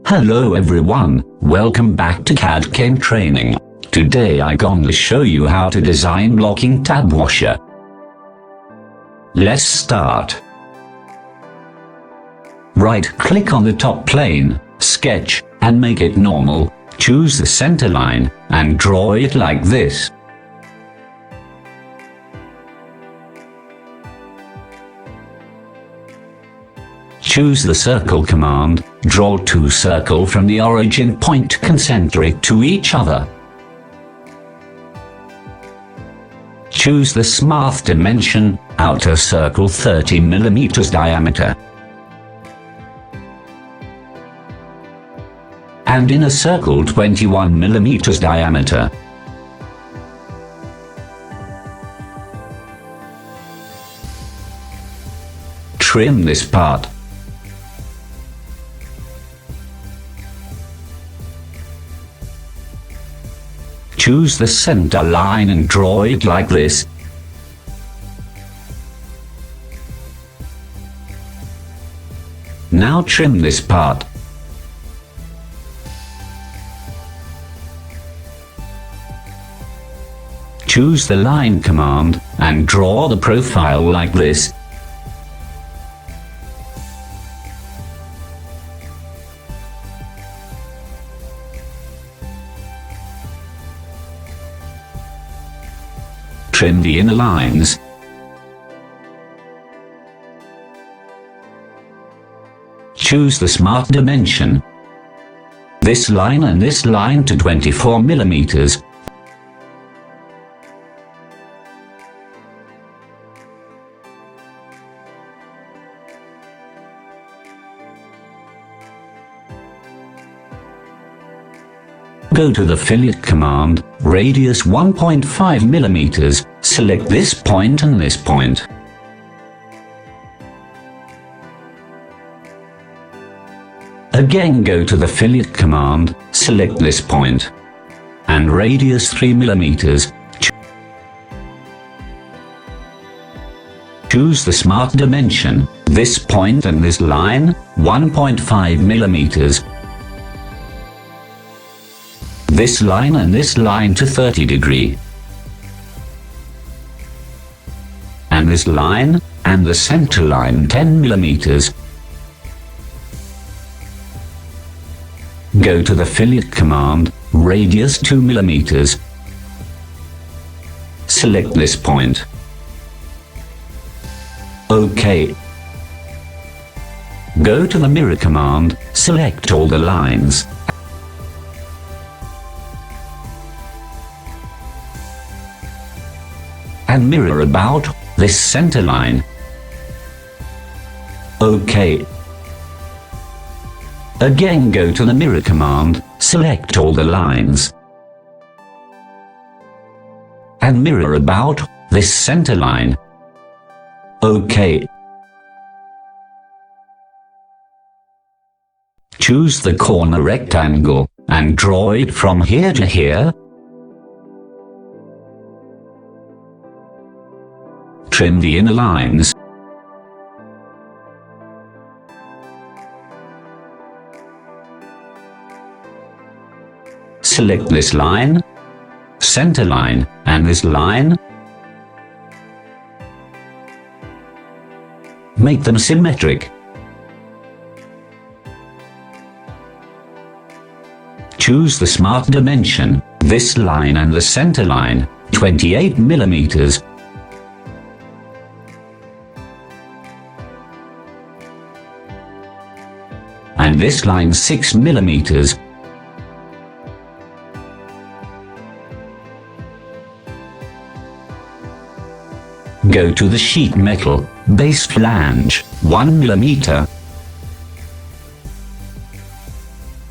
Hello everyone, welcome back to CAD CAM Training. Today I'm gonna show you how to design blocking tab washer. Let's start. Right-click on the top plane, sketch, and make it normal. Choose the center line, and draw it like this. Choose the circle command, draw two circles from the origin point concentric to each other. Choose the smart dimension, outer circle 30 mm diameter. And inner circle 21 mm diameter. Trim this part. Choose the center line and draw it like this. Now trim this part. Choose the line command, and draw the profile like this. Trim the inner lines. Choose the smart dimension. This line and this line to 24 mm. Go to the fillet command, radius 1.5 mm, select this point and this point. Again go to the fillet command, select this point, and radius 3 mm. Choose the smart dimension, this point and this line, 1.5 mm. This line and this line to 30 degree. And this line, and the center line 10 mm. Go to the fillet command, radius 2 mm. Select this point. OK. Go to the mirror command, select all the lines. And mirror about this center line. OK. Again go to the mirror command, select all the lines. And mirror about this center line. OK. Choose the corner rectangle, and draw it from here to here. Trim the inner lines. Select this line, center line, and this line. Make them symmetric. Choose the smart dimension, this line and the center line, 28 mm. And this line 6 mm. Go to the sheet metal, base flange, 1 mm.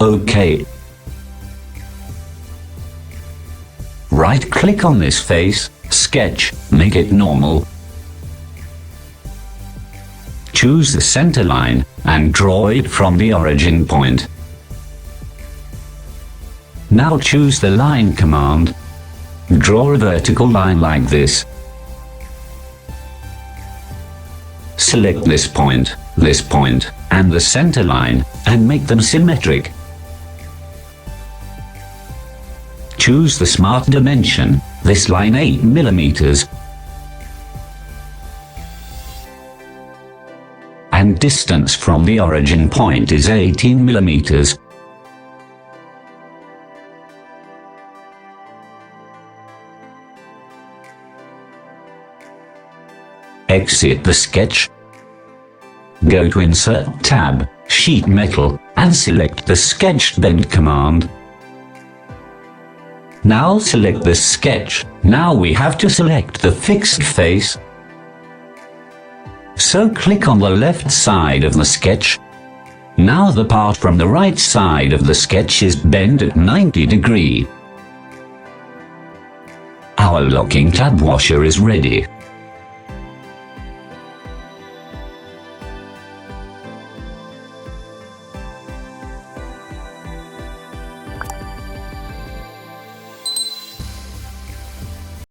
OK. Right-click on this face, sketch, make it normal. Choose the center line, and draw it from the origin point. Now choose the line command. Draw a vertical line like this. Select this point, and the center line, and make them symmetric. Choose the smart dimension, this line 8 mm. And distance from the origin point is 18 mm. Exit the sketch. Go to Insert tab, Sheet Metal, and select the Sketched Bend command. Now select the sketch. Now we have to select the fixed face. So click on the left side of the sketch. Now the part from the right side of the sketch is bent at 90 degrees. Our locking tab washer is ready.